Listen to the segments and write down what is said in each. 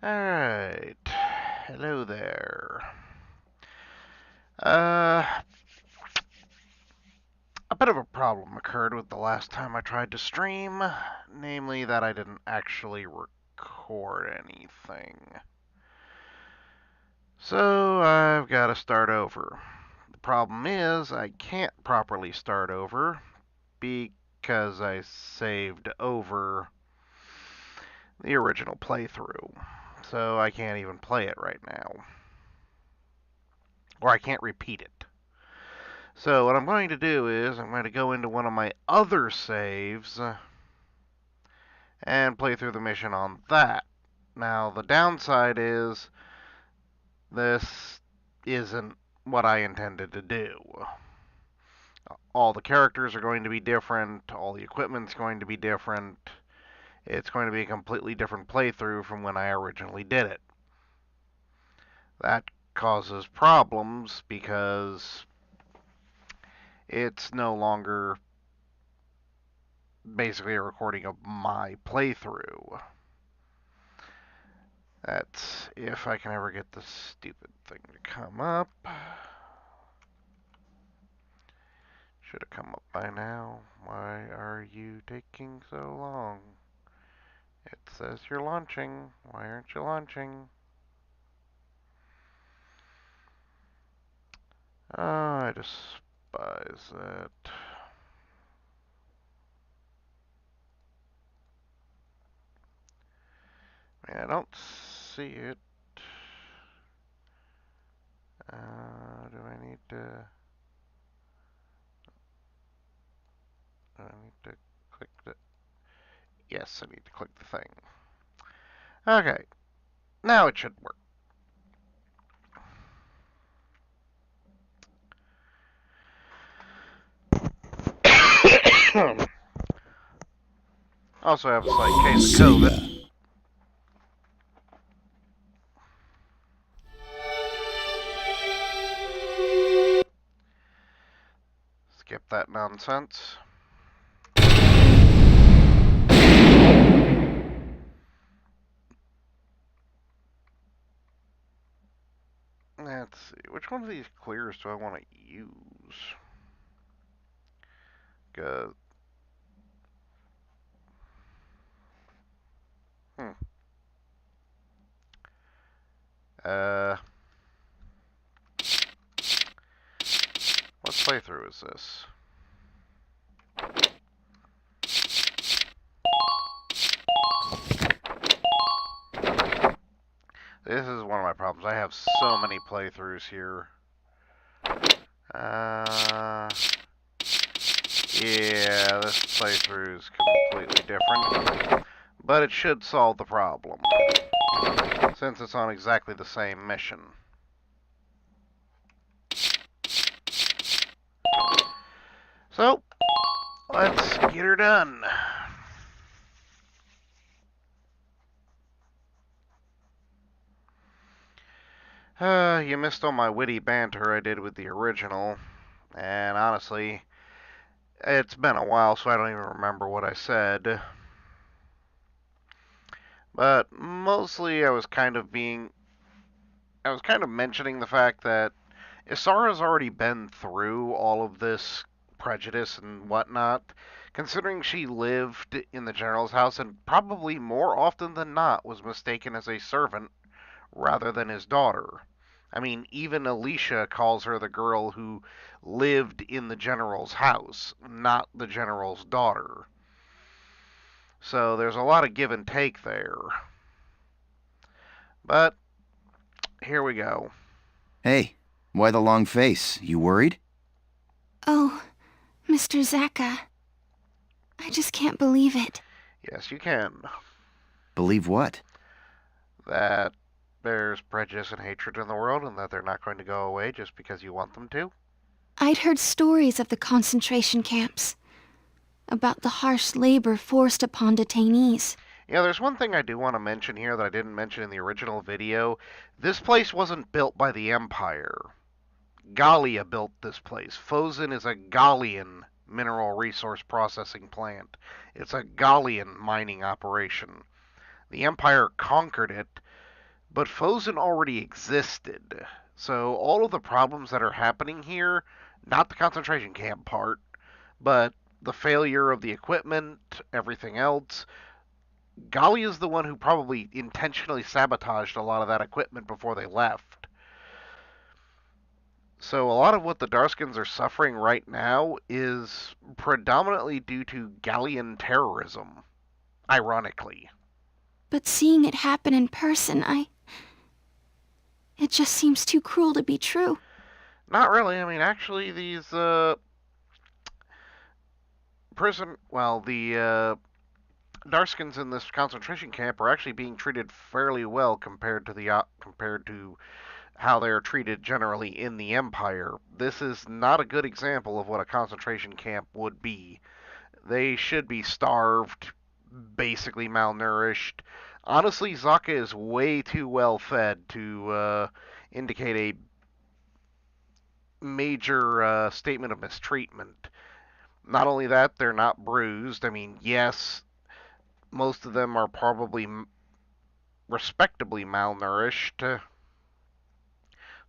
Alright. Hello there. Uh, a bit of a problem occurred with the last time I tried to stream, namely that I didn't actually record anything. So I've got to start over. The problem is I can't properly start over because I saved over the original playthrough. So I can't even play it right now. Or I can't repeat it. So what I'm going to do is I'm going to go into one of my other saves and play through the mission on that. Now the downside is this isn't what I intended to do. All the characters are going to be different, all the equipment's going to be different. It's going to be a completely different playthrough from when I originally did it. That causes problems because it's no longer basically a recording of my playthrough. That's if I can ever get this stupid thing to come up. Should have come up by now. Why are you taking so long? It says you're launching. Why aren't you launching? Oh, I despise it. I don't see it. Do I need to... Do I need to click the... Yes, I need to click the thing. Okay, now it should work. Also have a slight case of COVID. Skip that nonsense. Let's see, which one of these clears do I want to use? Cause, hmm. Uh, what playthrough is this? This is one of my problems. I have so many playthroughs here. Yeah, this playthrough is completely different. But it should solve the problem, since it's on exactly the same mission. So, let's get her done. You missed all my witty banter I did with the original, and honestly, it's been a while, so I don't even remember what I said. But mostly I was kind of mentioning the fact that Isara's already been through all of this prejudice and whatnot, considering she lived in the general's house and probably more often than not was mistaken as a servant rather than his daughter. I mean, even Alicia calls her the girl who lived in the general's house, not the general's daughter. So there's a lot of give and take there. But here we go. Hey, why the long face? You worried? Oh, Mr. Zaka. I just can't believe it. Yes, you can. Believe what? That there's prejudice and hatred in the world and that they're not going to go away just because you want them to. I'd heard stories of the concentration camps, about the harsh labor forced upon detainees. Yeah, there's one thing I do want to mention here that I didn't mention in the original video. This place wasn't built by the Empire. Gallia built this place. Fozen is a Gallian mineral resource processing plant. It's a Gallian mining operation. The Empire conquered it But Fosen already existed. So all of the problems that are happening here, not the concentration camp part, but the failure of the equipment, everything else, Gali is the one who probably intentionally sabotaged a lot of that equipment before they left. So a lot of what the Darskins are suffering right now is predominantly due to Gallian terrorism, ironically. But seeing it happen in person, it just seems too cruel to be true. Not really. I mean, actually, these the Darskins in this concentration camp are actually being treated fairly well compared to how they are treated generally in the Empire. This is not a good example of what a concentration camp would be. They should be starved, basically malnourished. Honestly, Zaka is way too well fed to indicate a major statement of mistreatment. Not only that, they're not bruised. I mean, yes, most of them are probably respectably malnourished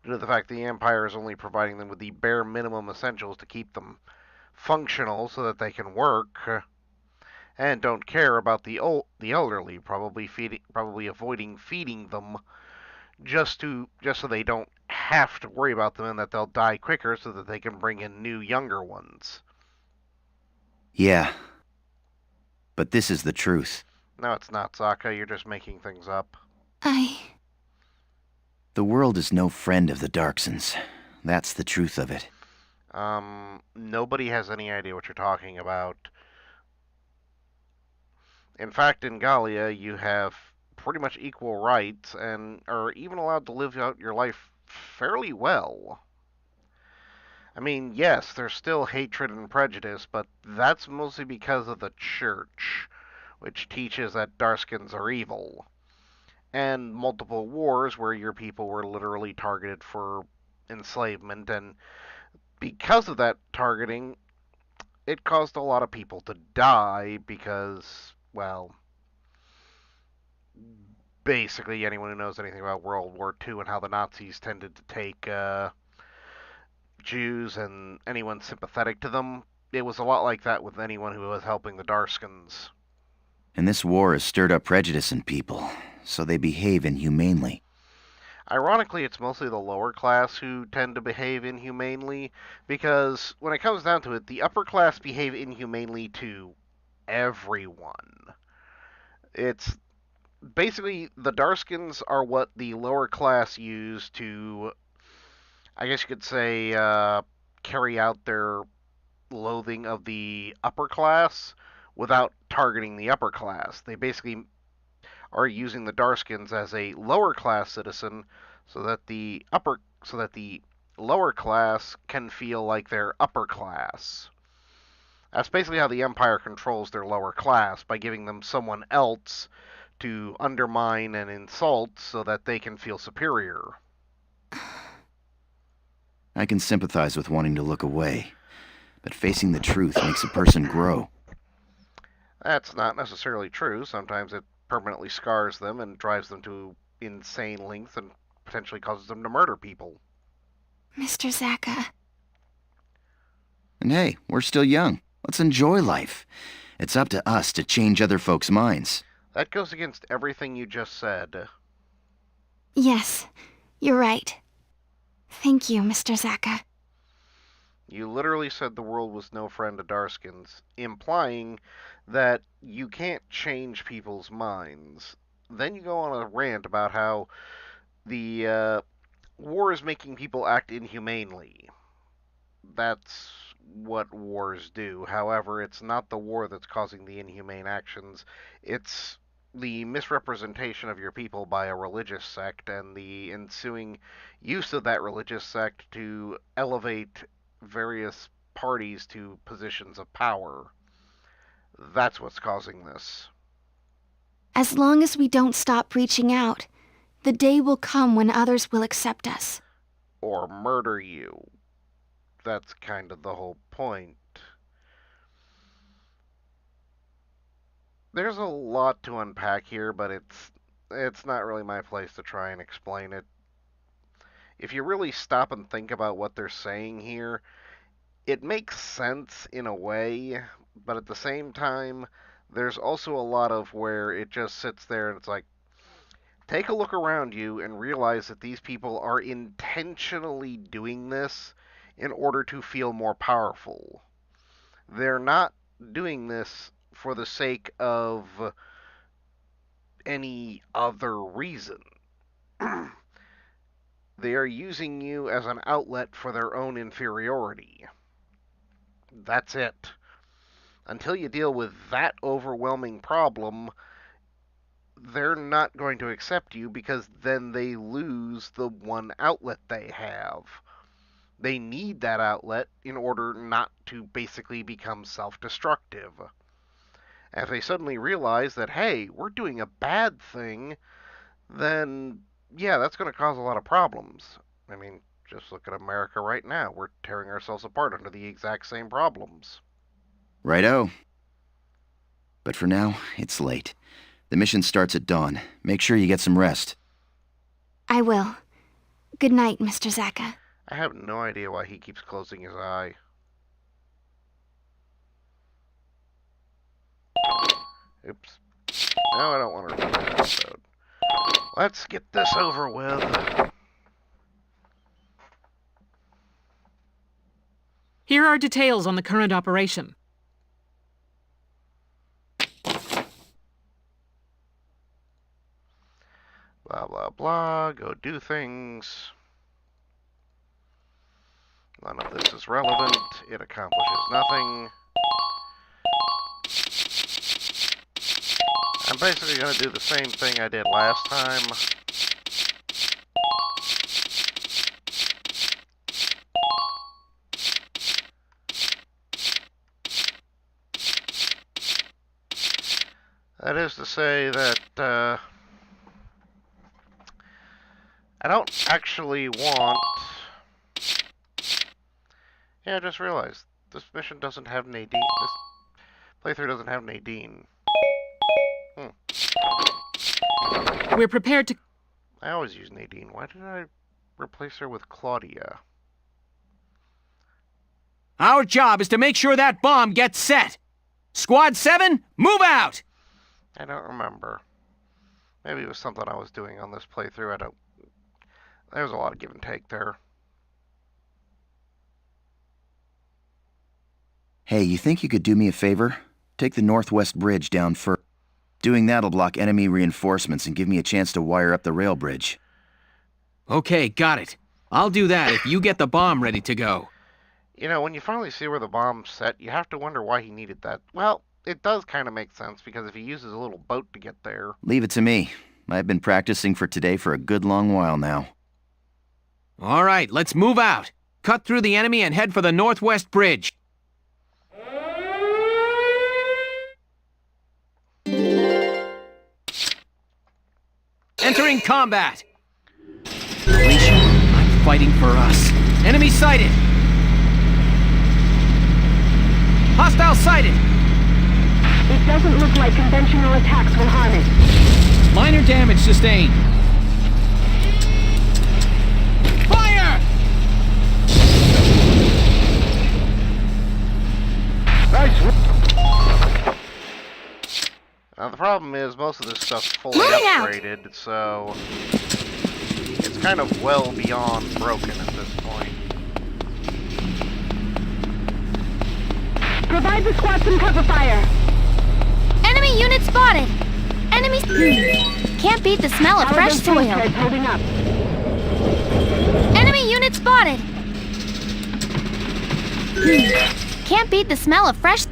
due to the fact the Empire is only providing them with the bare minimum essentials to keep them functional so that they can work, and don't care about the elderly, probably avoiding feeding them just so they don't have to worry about them and that they'll die quicker so that they can bring in new younger ones. Yeah, but this is the truth. No, it's not, Sokka. You're just making things up. I... The world is no friend of the Darksons. That's the truth of it. Nobody has any idea what you're talking about. In fact, in Gallia, you have pretty much equal rights and are even allowed to live out your life fairly well. I mean, yes, there's still hatred and prejudice, but that's mostly because of the church, which teaches that Darskins are evil, and multiple wars where your people were literally targeted for enslavement, and because of that targeting, it caused a lot of people to die because, well, basically anyone who knows anything about World War II and how the Nazis tended to take Jews and anyone sympathetic to them, it was a lot like that with anyone who was helping the Darskins. And this war has stirred up prejudice in people, so they behave inhumanely. Ironically, it's mostly the lower class who tend to behave inhumanely, because when it comes down to it, the upper class behave inhumanely to everyone. It's basically the Darskins are what the lower class use to, I guess you could say, carry out their loathing of the upper class without targeting the upper class. They basically are using the Darskins as a lower class citizen so that the lower class can feel like they're upper class. That's basically how the Empire controls their lower class, by giving them someone else to undermine and insult so that they can feel superior. I can sympathize with wanting to look away, but facing the truth makes a person grow. That's not necessarily true. Sometimes it permanently scars them and drives them to insane lengths and potentially causes them to murder people. Mr. Zaka. And hey, we're still young. Let's enjoy life. It's up to us to change other folks' minds. That goes against everything you just said. Yes, you're right. Thank you, Mr. Zaka. You literally said the world was no friend to Darskins, implying that you can't change people's minds. Then you go on a rant about how the war is making people act inhumanely. That's what wars do. However, it's not the war that's causing the inhumane actions. It's the misrepresentation of your people by a religious sect and the ensuing use of that religious sect to elevate various parties to positions of power. That's what's causing this. As long as we don't stop reaching out, the day will come when others will accept us. Or murder you. That's kind of the whole point. There's a lot to unpack here, but it's it's not really my place to try and explain it. If you really stop and think about what they're saying here, it makes sense in a way, but at the same time, there's also a lot of where it just sits there and it's like, take a look around you and realize that these people are intentionally doing this in order to feel more powerful. They're not doing this for the sake of any other reason. They are using you as an outlet for their own inferiority. That's it. Until you deal with that overwhelming problem, they're not going to accept you because then they lose the one outlet they have. They need that outlet in order not to basically become self-destructive. If they suddenly realize that, hey, we're doing a bad thing, then yeah, that's going to cause a lot of problems. I mean, just look at America right now. We're tearing ourselves apart under the exact same problems. Righto. But for now, it's late. The mission starts at dawn. Make sure you get some rest. I will. Good night, Mr. Zaka. I have no idea why he keeps closing his eye. Oops. No, I don't want to repeat that episode. Let's get this over with. Here are details on the current operation. Blah, blah, blah. Go do things. None of this is relevant. It accomplishes nothing. I'm basically going to do the same thing I did last time. That is to say that I don't actually want... Yeah, I just realized this mission doesn't have Nadine. This playthrough doesn't have Nadine. We're prepared to... I always use Nadine. Why did I replace her with Claudia? Our job is to make sure that bomb gets set. Squad 7, move out! I don't remember. Maybe it was something I was doing on this playthrough. I don't... There's a lot of give and take there. Hey, you think you could do me a favor? Take the Northwest Bridge down first. Doing that'll block enemy reinforcements and give me a chance to wire up the rail bridge. Okay, got it. I'll do that if you get the bomb ready to go. You know, when you finally see where the bomb's set, you have to wonder why he needed that. Well, it does kind of make sense, because if he uses a little boat to get there... Leave it to me. I've been practicing for today for a good long while now. All right, let's move out. Cut through the enemy and head for the Northwest Bridge. Entering combat. Alicia, I'm fighting for us. Enemy sighted. Hostile sighted. It doesn't look like conventional attacks will harm it. Minor damage sustained. Fire! Nice. Now, the problem is, most of this stuff's fully Moving out. upgraded, so... It's kind of well beyond broken at this point. Provide the squad some cover fire. Enemy unit spotted! Enemy... Can't beat the smell of fresh soil. Holding up. Enemy unit spotted! Can't beat the smell of fresh...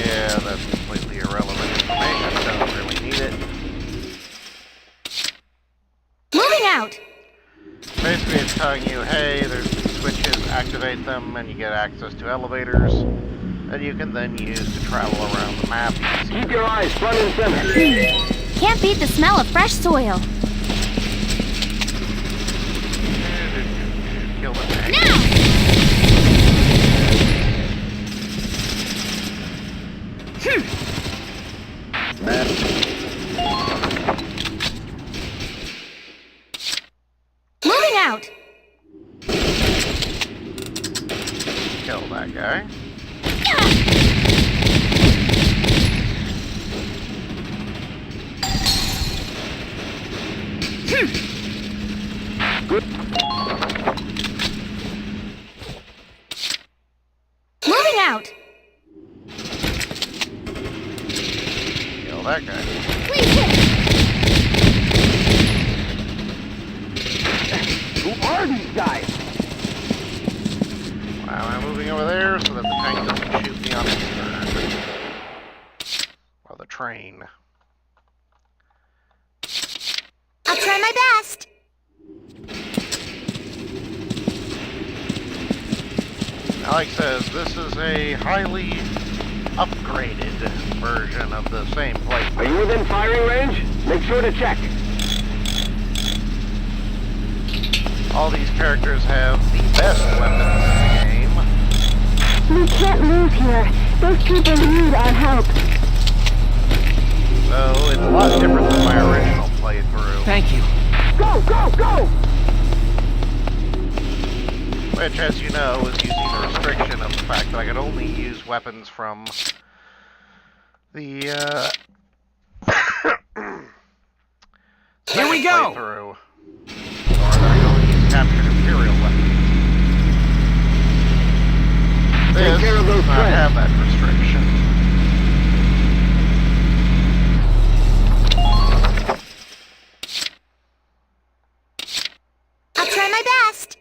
Yeah, that's completely irrelevant information. Don't really need it. Moving out! Basically, it's telling you, hey, there's these switches, activate them, and you get access to elevators that you can then use to travel around the map. Keep your eyes front and center. Can't beat the smell of fresh soil. Kill the tank. Now! Moving out! Kill that guy. Moving out! Kill that guy. Please hit! Who are these guys? Why am I moving over there so that the tank doesn't shoot me on its turn? Or the train. I'll try my best! Alex says this is a highly upgraded version of the same playthrough. Are you within firing range? Make sure to check. All these characters have the best weapons in the game. We can't lose here. Those people need our help. So it's a lot different than my original playthrough. Thank you. Go, go, go! Which, as you know, is using the restriction of the fact that I could only use weapons from the, Here we go! playthrough. Or that I could only use captured Imperial weapons. This care of those does not threats. have that restriction. I'll try my best!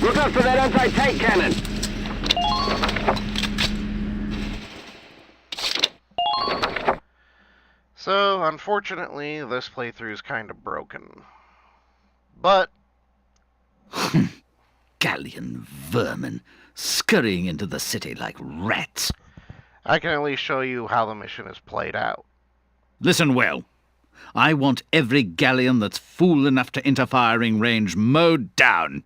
Look out for that anti-tank cannon. So, unfortunately, this playthrough is kind of broken. But Galleon vermin, scurrying into the city like rats. I can at least show you how the mission is played out. Listen well. I want every galleon that's fool enough to enter firing range mowed down.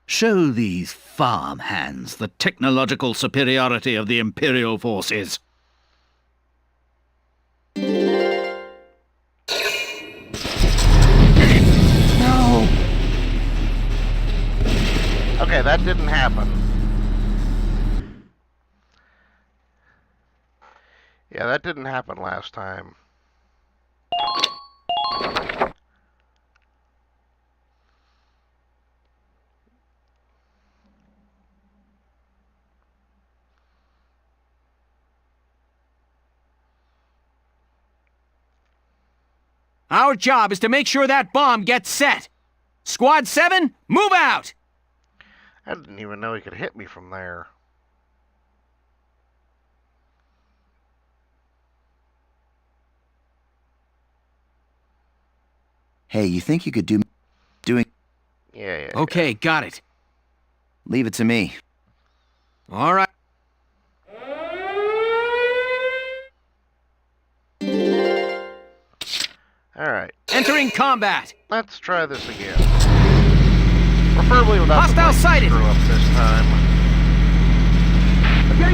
Show these farm hands the technological superiority of the Imperial forces. No! Okay, that didn't happen. Yeah, that didn't happen last time. Our job is to make sure that bomb gets set. Squad 7, move out! I didn't even know he could hit me from there. Hey, you think you could doing... Yeah. Okay, got it. Leave it to me. All right. Alright, Entering combat. let's try this again. Preferably without Hostile the blank sighted. screw up this time.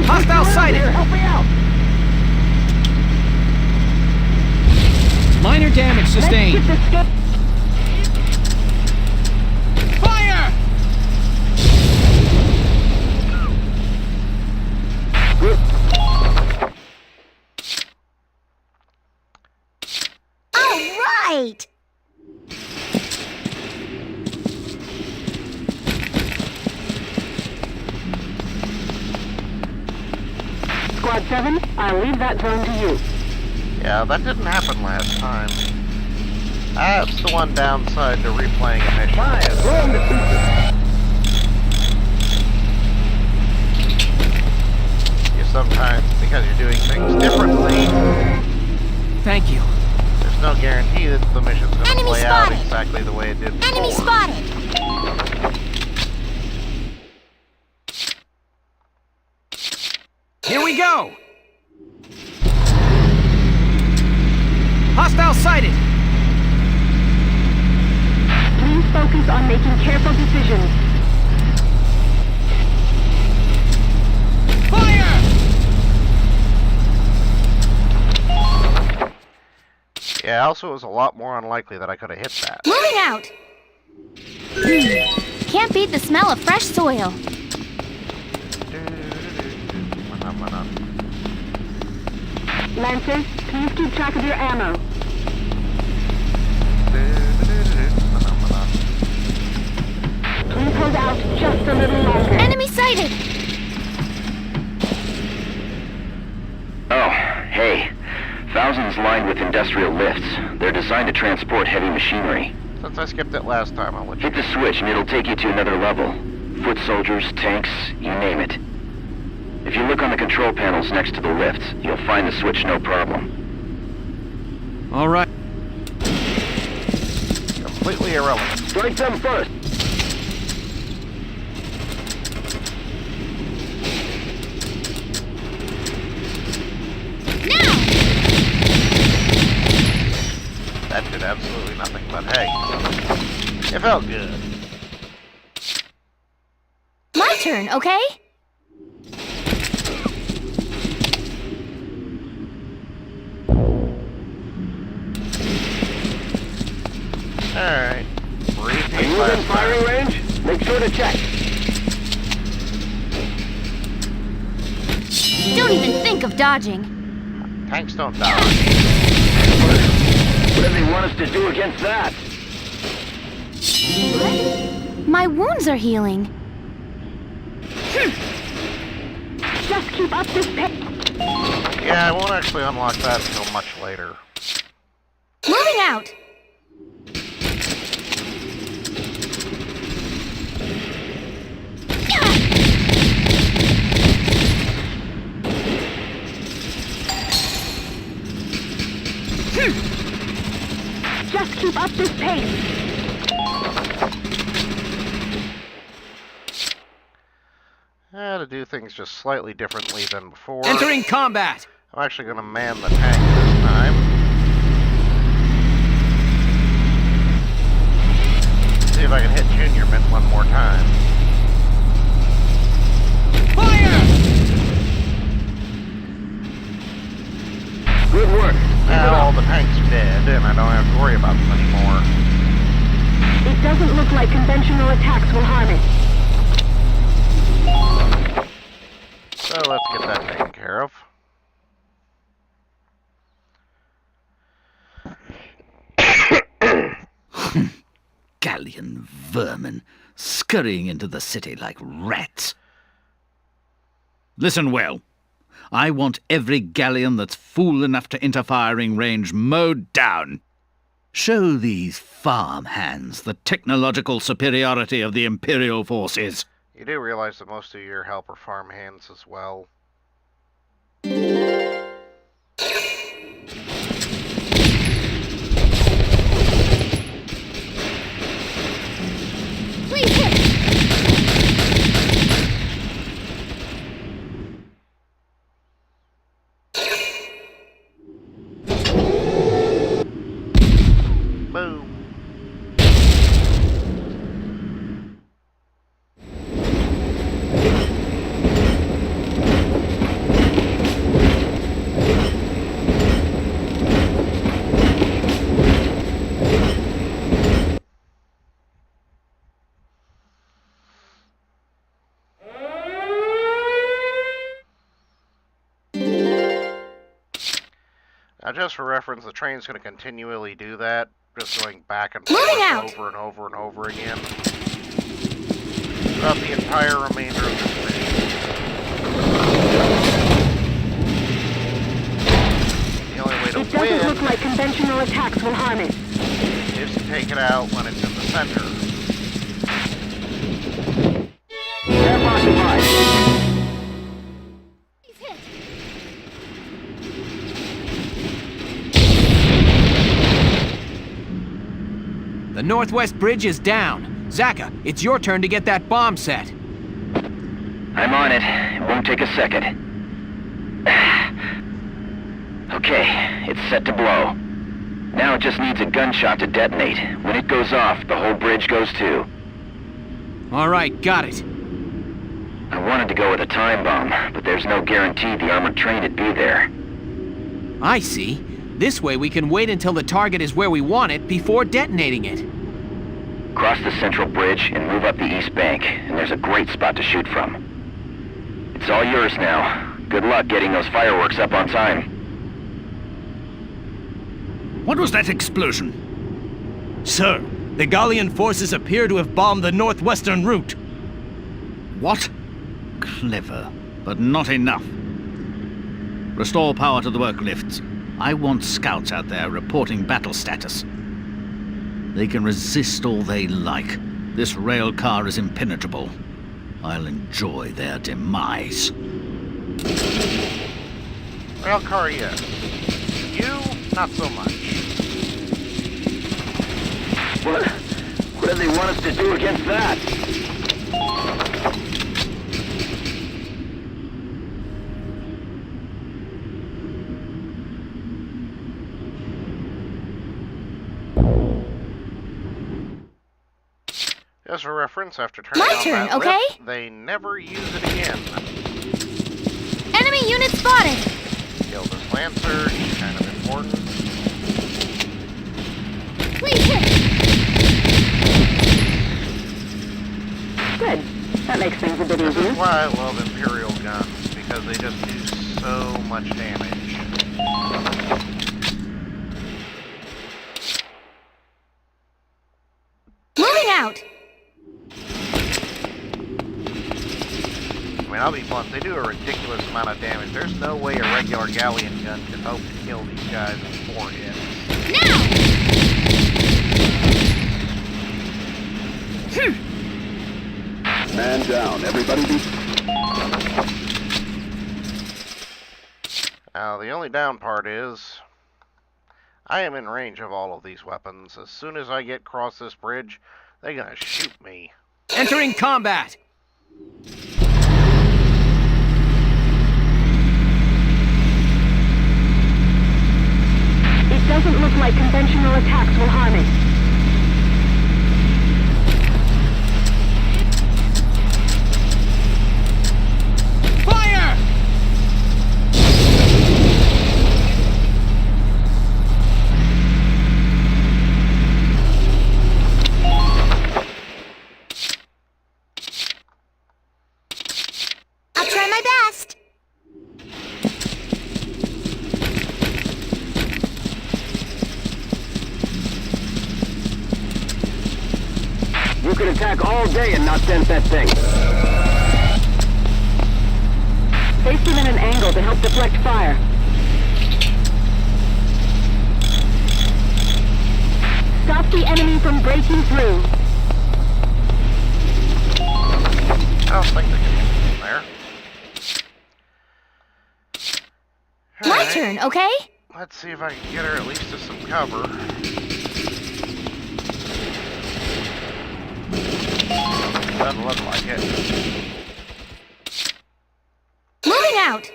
Hostile sighted. Help me out! Minor damage sustained. Let's get this Fire! All right! Squad 7, I'll leave that zone to you. Yeah, that didn't happen last time. That's the one downside to replaying a mission. Fire, blow 'em to pieces. You sometimes, because you're doing things differently, Thank you. there's no guarantee that the mission's going to Enemy play out spotted. exactly the way it did before. Enemy spotted! Here we go. Yeah, also it was a lot more unlikely that I could have hit that. Moving out! Can't beat the smell of fresh soil. Lancers, please keep track of your ammo. Please hold out just a little longer. Enemy sighted! Oh, hey. Thousands lined with industrial lifts. They're designed to transport heavy machinery. Since I skipped it last time, I'll let you Hit the switch and it'll take you to another level. Foot soldiers, tanks, you name it. If you look on the control panels next to the lifts, you'll find the switch no problem. All right. completely irrelevant. Strike them first. That did absolutely nothing, but hey, it felt good. My turn, okay? Alright. Are you within firing range? Make sure to check. Don't even think of dodging. Tanks don't die. What do they want us to do against that? What? My wounds are healing. Just keep up this pace. Yeah, I won't actually unlock that until much later. Moving out! Just keep up this pace. To do things just slightly differently than before. Entering combat! I'm actually going to man the tank this time. See if I can hit Junior Mint one more time. Fire! Good work. Now all the tanks are dead, and I don't have to worry about them anymore. It doesn't look like conventional attacks will harm it. So let's get that taken care of. Galleon vermin, scurrying into the city like rats. Listen well. I want every galleon that's fool enough to enter firing range mowed down. Show these farm hands the technological superiority of the Imperial forces. You do realize that most of your help are farm hands as well. Please hit! Boom. Now, just for reference, the train's going to continually do that, just going back and forth Moving out. over and over and over again throughout the entire remainder of this mission. The only way to It doesn't look win like conventional attacks will harm it. is to take it out when it's in the center. Camp occupied. Please hit! The Northwest Bridge is down. Zaka, it's your turn to get that bomb set. I'm on it. It won't take a second. Okay, it's set to blow. Now it just needs a gunshot to detonate. When it goes off, the whole bridge goes too. All right, got it. I wanted to go with a time bomb, but there's no guarantee the armored train would be there. I see. This way we can wait until the target is where we want it before detonating it. Cross the central bridge and move up the east bank, and there's a great spot to shoot from. It's all yours now. Good luck getting those fireworks up on time. What was that explosion? Sir, the Gallian forces appear to have bombed the northwestern route. What? Clever, but not enough. Restore power to the work lifts. I want scouts out there reporting battle status. They can resist all they like. This rail car is impenetrable. I'll enjoy their demise. Rail car, yes. You, not so much. What do they want us to do against that? Just for reference, after turning My on turn, that okay? lift, they never use it again. Enemy unit spotted! Kill this Lancer, he's kind of important. Please hit! Good. That makes things a bit This easier. is why I love Imperial guns, because they just do so much damage. Moving out! I mean, I'll be blunt, they do a ridiculous amount of damage. There's no way a regular Galleon gun could hope to kill these guys in 4 hits. Man down, everybody be... Now, the only down part is, I am in range of all of these weapons. As soon as I get across this bridge, they're gonna shoot me. Entering combat! It doesn't look like conventional attacks will harm it. Fire! I'll try my best! You could attack all day and not dent that thing. Place them in an angle to help deflect fire. Stop the enemy from breaking through. I don't think they can get in there. My Alright, turn, okay? let's see if I can get her at least to some cover. Doesn't look like it. Moving out!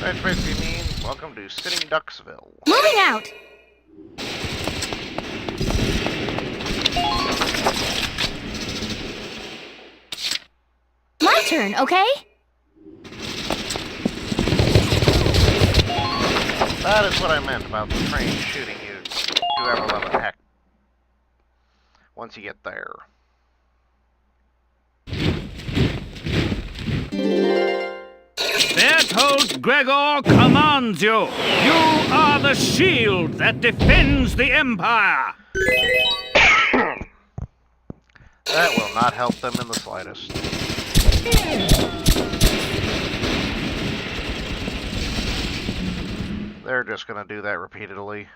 That basically means welcome to Sitting Ducksville. Moving out! My turn, okay? That is what I meant about the train shooting you to whoever level the heck once you get there. Berthold Gregor commands you. You are the shield that defends the Empire. That will not help them in the slightest. They're just gonna do that repeatedly.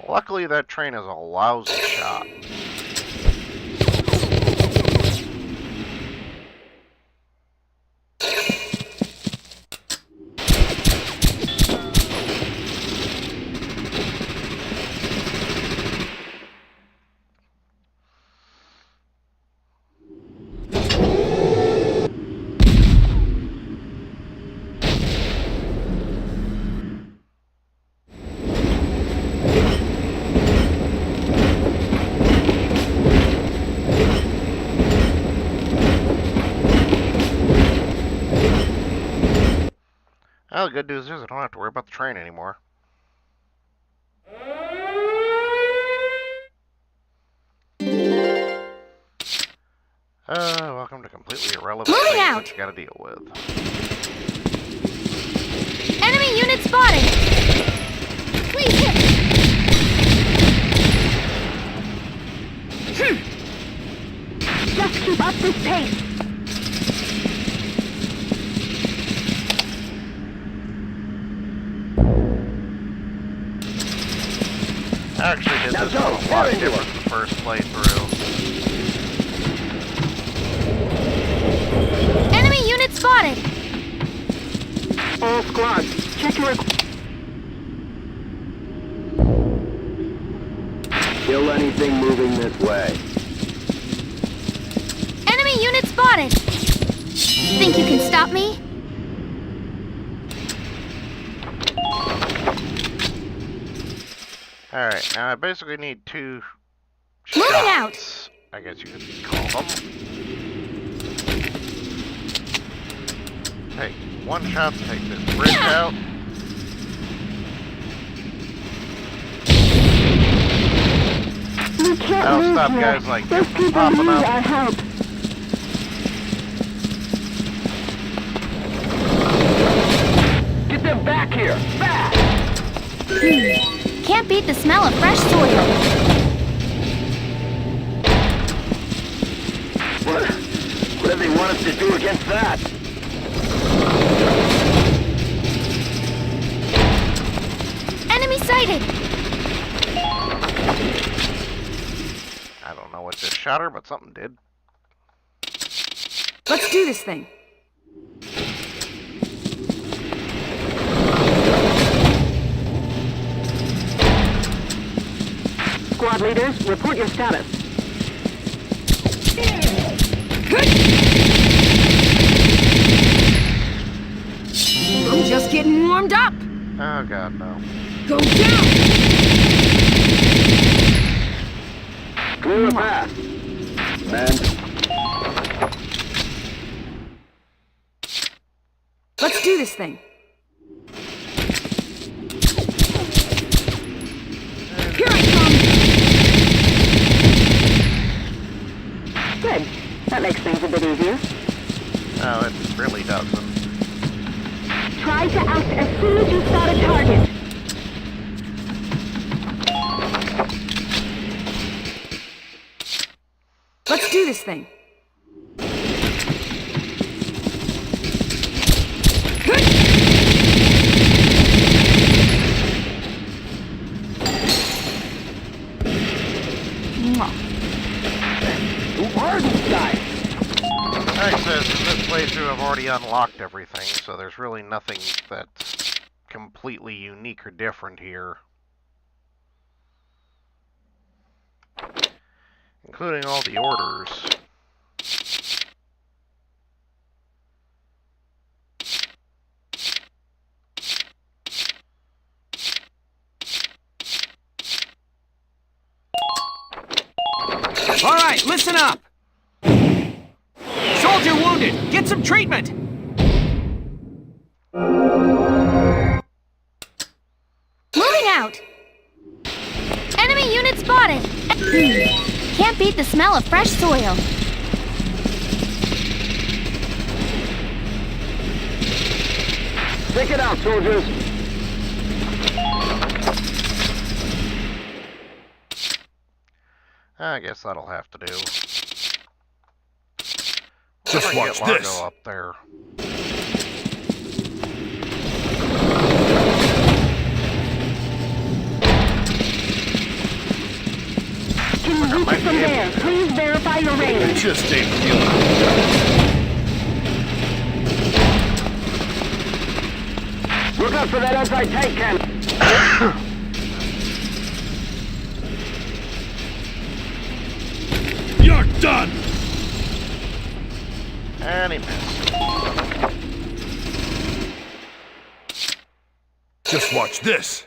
Luckily, that train is a lousy shot. Well, the good news is I don't have to worry about the train anymore. Welcome to completely irrelevant Moving things out. that you gotta deal with. Enemy unit spotted! Please hit! Just keep up this pace. I actually did this one a lot different the first playthrough. Enemy unit spotted! All squads, check your... Kill anything moving this way. Enemy unit spotted! Think you can stop me? Alright, now I basically need 2 Moving out. shots, I guess you could call them. Take 1 shot to take this bridge out. We can't That'll lose stop here. guys like Those this from people popping need up. our help. Get them back here! Fast! Can't beat the smell of fresh soil. What do they want us to do against that? Enemy sighted! I don't know what just shot her, but something did. Let's do this thing. Squad leaders, report your status. I'm just getting warmed up. Oh god, no. Go down! Clear the path. Men, Let's do this thing. Here I come! Good. That makes things a bit easier. No, it really doesn't. Try to act as soon as you spot a target. Let's do this thing. who are these guys? Like I said, in this playthrough I've already unlocked everything, so there's really nothing that's completely unique or different here. Including all the orders. All right, listen up! Soldier wounded! Get some treatment! Moving out! Enemy unit spotted! Can't beat the smell of fresh soil. Stick it out, soldiers. I guess that'll have to do. Just watch Largo this. up there. Can you reach it from there? Please verify your range. Just ain't feeling Look out for that anti-tank cannon. You're done! And he missed. Just watch this.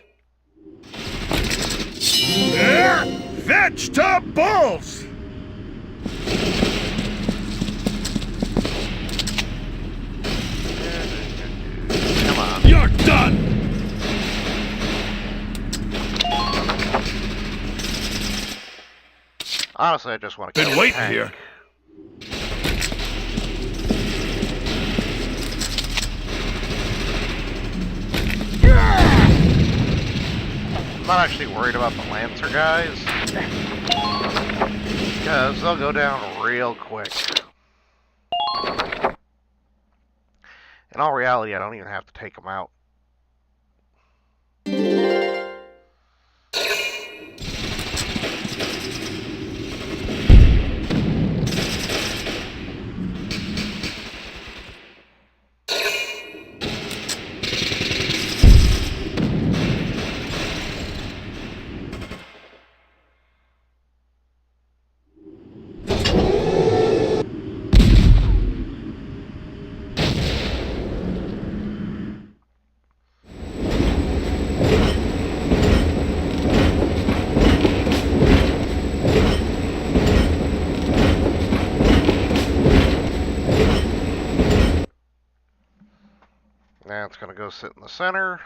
Vegetables! Come on. You're done! Honestly, I just want to kill Been the waiting tank. here. I'm not actually worried about the Lancer guys, because they'll go down real quick. In all reality, I don't even have to take them out. Now it's going to go sit in the center.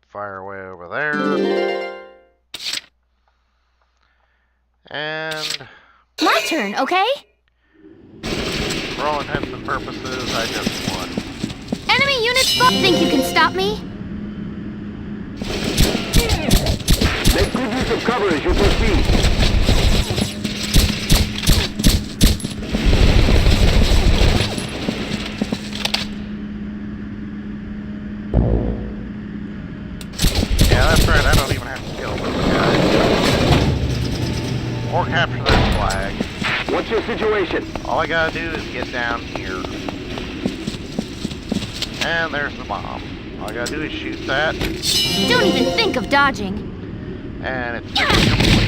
Fire away over there. And My turn, okay? for all intents and purposes, I just won. Enemy units think you can stop me? Make good use of cover as you proceed. Yeah, that's right, I don't even have to kill those guys. Or capture that flag. What's your situation? All I gotta do is get down here. And there's the bomb. All I gotta do is shoot that, Don't even think of dodging. and it's mission complete.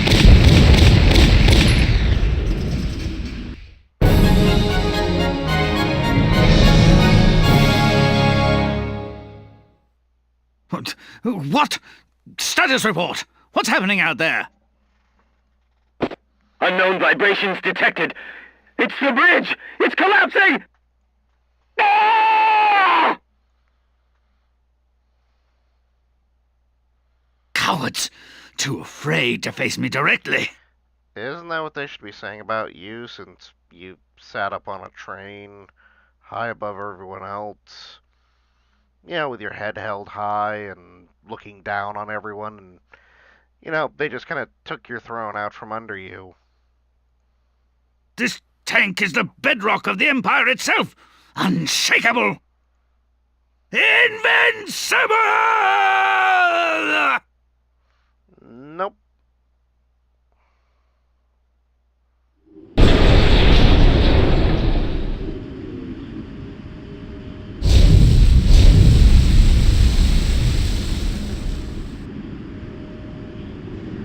What? Status report! What's happening out there? Unknown vibrations detected. It's the bridge! It's collapsing! Ah! Cowards! Too afraid to face me directly. Isn't that what they should be saying about you, since you sat up on a train high above everyone else? You know, with your head held high and looking down on everyone, and, you know, they just kind of took your throne out from under you. This tank is the bedrock of the Empire itself! Unshakable! Invincible! Nope.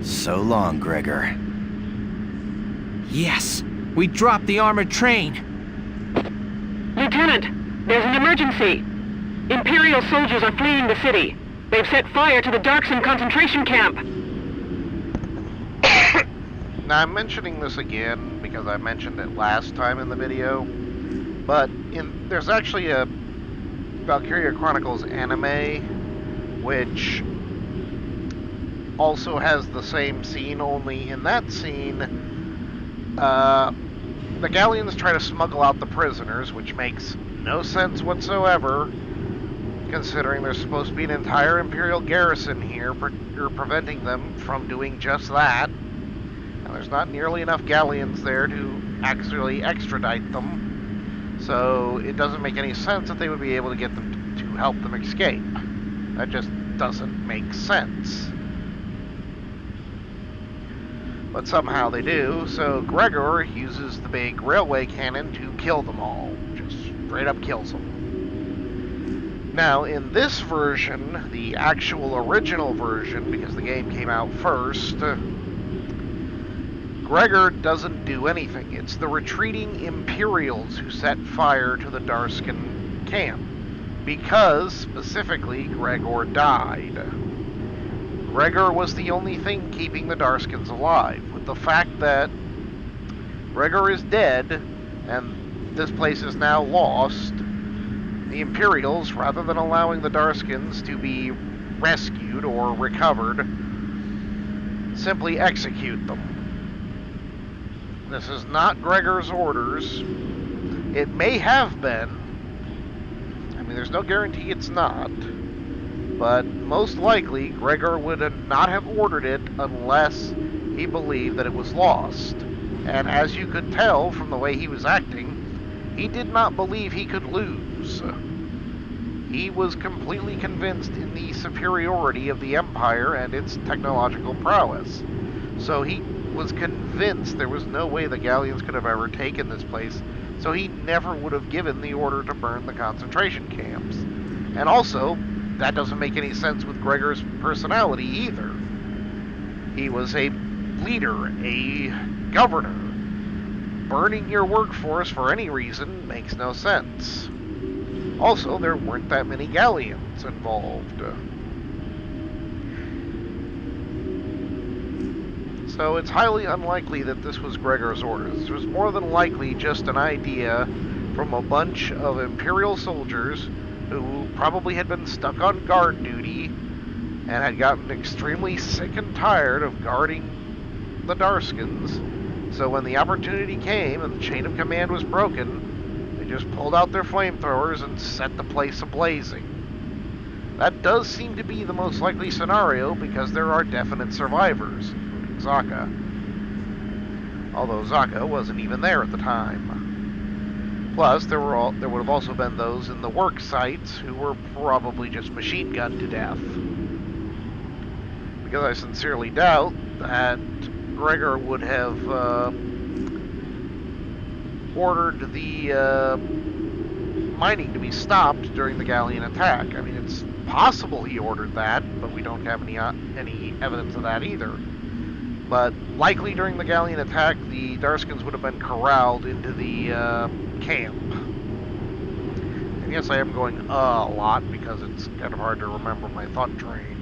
So long, Gregor. Yes, we dropped the armored train. Lieutenant, there's an emergency. Imperial soldiers are fleeing the city. They've set fire to the Darkson concentration camp. Now, I'm mentioning this again because I mentioned it last time in the video, but there's actually a Valkyria Chronicles anime, which also has the same scene, only in that scene, the Galleons try to smuggle out the prisoners, which makes no sense whatsoever, considering there's supposed to be an entire Imperial garrison here preventing them from doing just that. And there's not nearly enough Galleons there to actually extradite them, so it doesn't make any sense that they would be able to get them to help them escape. That just doesn't make sense. But somehow they do, so Gregor uses the big railway cannon to kill them all. Just straight up kills them. Now, in this version, the actual original version, because the game came out first, Gregor doesn't do anything. It's the retreating Imperials who set fire to the Darskan camp, because, specifically, Gregor died. Gregor was the only thing keeping the Darskans alive. With the fact that Gregor is dead, and this place is now lost, The Imperials, rather than allowing the Darskins to be rescued or recovered, simply execute them. This is not Gregor's orders. It may have been. I mean, there's no guarantee it's not. But most likely, Gregor would not have ordered it unless he believed that it was lost. And as you could tell from the way he was acting, he did not believe he could lose. He was completely convinced in the superiority of the Empire and its technological prowess. So he was convinced there was no way the Galleons could have ever taken this place, so he never would have given the order to burn the concentration camps. And also, that doesn't make any sense with Gregor's personality either. He was a leader, a governor. Burning your workforce for any reason makes no sense. Also, there weren't that many Galleons involved. So it's highly unlikely that this was Gregor's orders. This was more than likely just an idea from a bunch of Imperial soldiers who probably had been stuck on guard duty and had gotten extremely sick and tired of guarding the Darskins. So when the opportunity came and the chain of command was broken, they just pulled out their flamethrowers and set the place ablazing. That does seem to be the most likely scenario because there are definite survivors, including Zaka. Although Zaka wasn't even there at the time. Plus, there would have also been those in the work sites who were probably just machine gunned to death. Because I sincerely doubt that Gregor would have ordered the mining to be stopped during the Galleon attack. I mean, it's possible he ordered that, but we don't have any evidence of that either. But likely during the Galleon attack, the Darskins would have been corralled into the camp. And yes, I am going a lot because it's kind of hard to remember my thought train.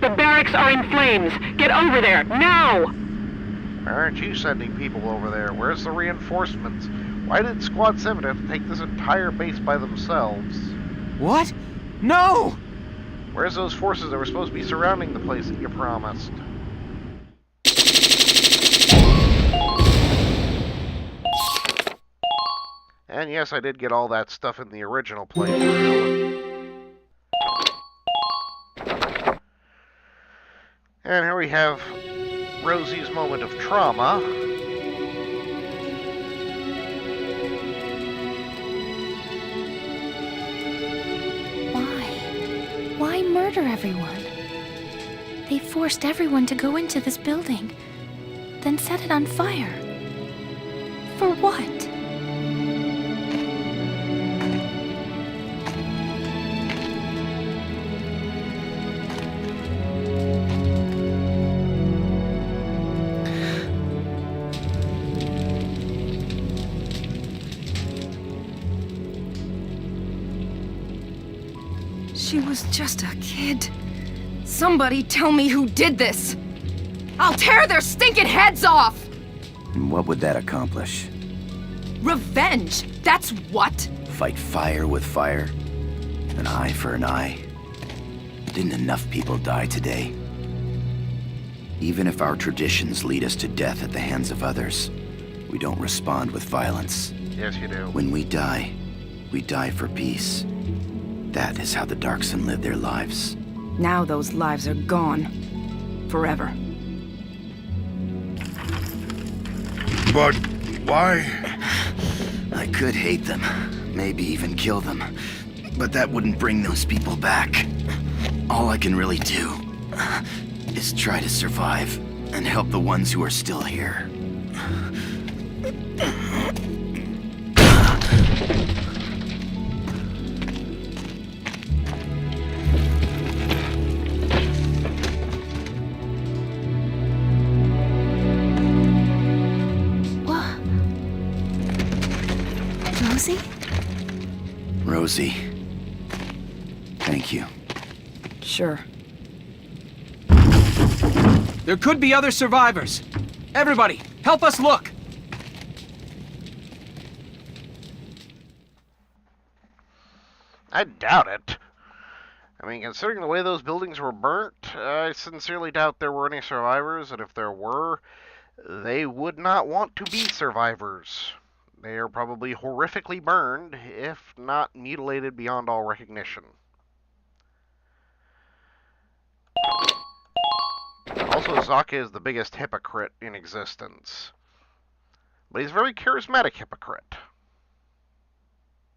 The barracks are in flames. Get over there, now! Why aren't you sending people over there? Where's the reinforcements? Why did Squad 7 have to take this entire base by themselves? What? No! Where's those forces that were supposed to be surrounding the place that you promised? And yes, I did get all that stuff in the original playthrough. And here we have Rosie's moment of trauma. Why murder everyone? They forced everyone to go into this building, then set it on fire. For what? She was just a kid. Somebody tell me who did this! I'll tear their stinking heads off! And what would that accomplish? Revenge! That's what! Fight fire with fire? An eye for an eye? Didn't enough people die today? Even if our traditions lead us to death at the hands of others, we don't respond with violence. Yes, you do. When we die for peace. That is how the Darkson live their lives. Now those lives are gone. Forever. But why? I could hate them, maybe even kill them, but that wouldn't bring those people back. All I can really do is try to survive and help the ones who are still here. Rosie. Thank you. Sure. There could be other survivors. Everybody, help us look! I doubt it. I mean, considering the way those buildings were burnt, I sincerely doubt there were any survivors, and if there were, they would not want to be survivors. They are probably horrifically burned, if not mutilated beyond all recognition. Also, Zaka is the biggest hypocrite in existence. But he's a very charismatic hypocrite.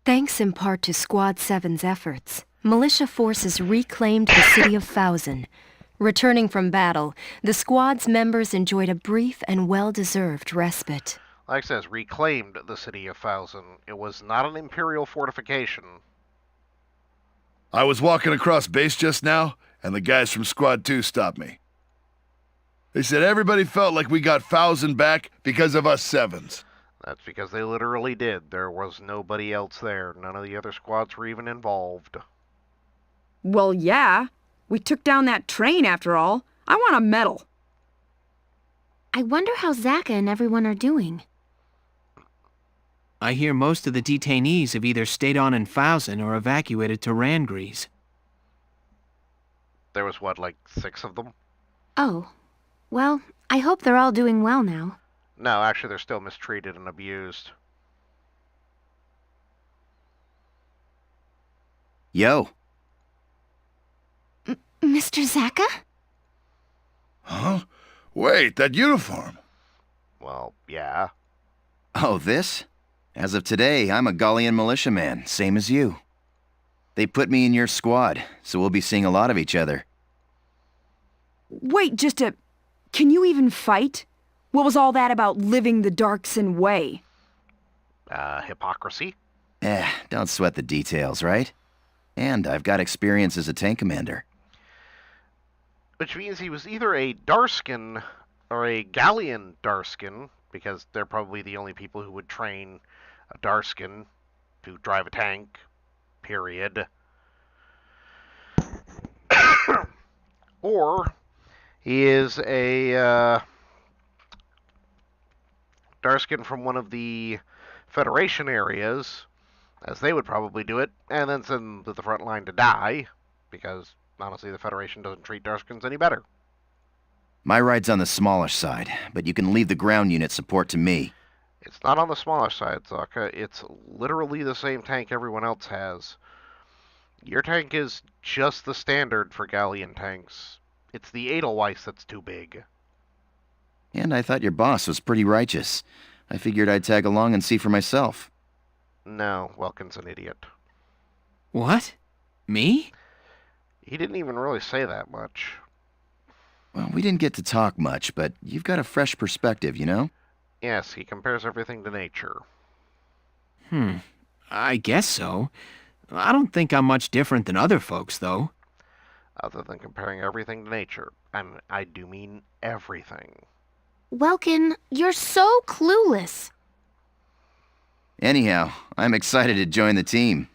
Thanks in part to Squad 7's efforts, militia forces reclaimed the city of Thousand. Returning from battle, the squad's members enjoyed a brief and well-deserved respite. Like I says, reclaimed the city of Thousand. It was not an Imperial fortification. I was walking across base just now, and the guys from Squad 2 stopped me. They said everybody felt like we got Thousand back because of us Sevens. That's because they literally did. There was nobody else there. None of the other squads were even involved. Well, yeah. We took down that train after all. I want a medal. I wonder how Zaka and everyone are doing. I hear most of the detainees have either stayed on in Thousand or evacuated to Rangries. There was, what, like 6 of them? Oh. Well, I hope they're all doing well now. No, actually, they're still mistreated and abused. Yo. Mr. Zaka? Huh? Wait, that uniform. Well, yeah. Oh, this? As of today, I'm a Gallian militiaman, same as you. They put me in your squad, so we'll be seeing a lot of each other. Wait, can you even fight? What was all that about living the Darkson way? Hypocrisy? Don't sweat the details, right? And I've got experience as a tank commander. Which means he was either a Darskin or a Gallian Darskin, because they're probably the only people who would train a Darskin to drive a tank, period. Or he is a Darskin from one of the Federation areas, as they would probably do it, and then send them to the front line to die, because honestly the Federation doesn't treat Darskins any better. My ride's on the smaller side, but you can leave the ground unit support to me. It's not on the smaller side, Zaka. It's literally the same tank everyone else has. Your tank is just the standard for Gallian tanks. It's the Edelweiss that's too big. And I thought your boss was pretty righteous. I figured I'd tag along and see for myself. No, Welkin's an idiot. What? Me? He didn't even really say that much. Well, we didn't get to talk much, but you've got a fresh perspective, you know? Yes, he compares everything to nature. I guess so. I don't think I'm much different than other folks, though. Other than comparing everything to nature. And I do mean everything. Welkin, you're so clueless. Anyhow, I'm excited to join the team.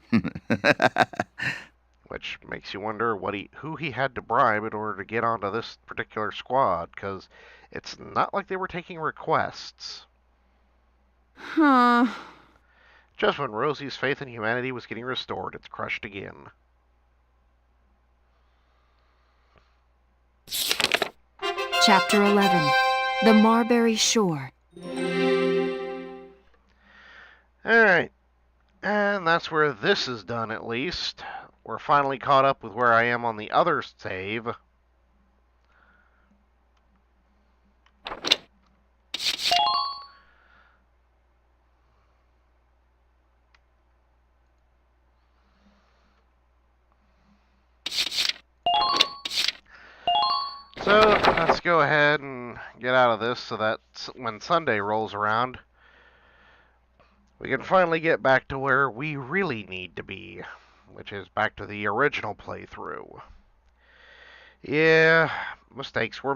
Which makes you wonder who he had to bribe in order to get onto this particular squad, because it's not like they were taking requests. Huh. Just when Rosie's faith in humanity was getting restored, it's crushed again. Chapter 11. The Marbury Shore. Alright. And that's where this is done, at least. We're finally caught up with where I am on the other save. So, let's go ahead and get out of this so that when Sunday rolls around, we can finally get back to where we really need to be, which is back to the original playthrough. Yeah, mistakes were made.